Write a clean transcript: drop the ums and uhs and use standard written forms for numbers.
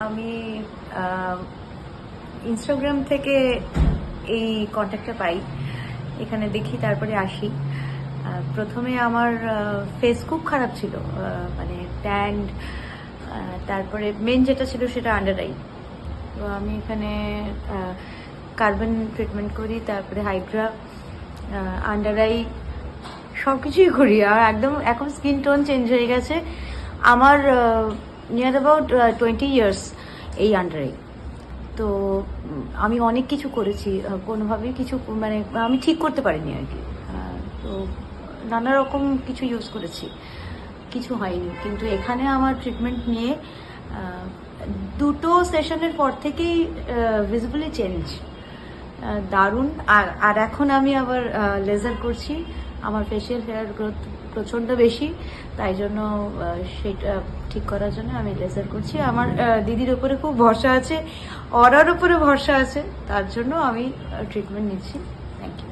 আমি ইনস্টাগ্রাম থেকে এই কন্ট্যাক্টটা পাই, এখানে দেখি, তারপরে আসি। প্রথমে আমার ফেস খুব খারাপ ছিল, মানে ট্যান্ড, তারপরে মেন যেটা ছিল সেটা আন্ডার আই। তো আমি এখানে কার্বন ট্রিটমেন্ট করি, তারপরে হাইড্রা, আন্ডার আই সব কিছুই করি। আর একদম এখন স্কিন টোন চেঞ্জ হয়ে গেছে আমার, নিয়ার অ্যাবাউট 20 ইয়ার্স এই আন্ডারে। তো আমি অনেক কিছু করেছি, কোনোভাবেই কিছু মানে আমি ঠিক করতে পারিনি আর কি। তো নানা রকম কিছু ইউজ করেছি, কিছু হয়নি। কিন্তু এখানে আমার ট্রিটমেন্ট নিয়ে দুটো সেশনের পর থেকেই ভিজিবলি চেঞ্জ, দারুণ। আর এখন আমি আবার লেজার করছি, আমার ফেশিয়াল হেয়ার গ্রোথ প্রচণ্ড বেশি, তাই জন্য সেটা ঠিক করার জন্য আমি লেজার করছি। আমার দিদির ওপরে খুব ভরসা আছে, অরার ওপরে ভরসা আছে, তার জন্য আমি ট্রিটমেন্ট নিচ্ছি। Thank you.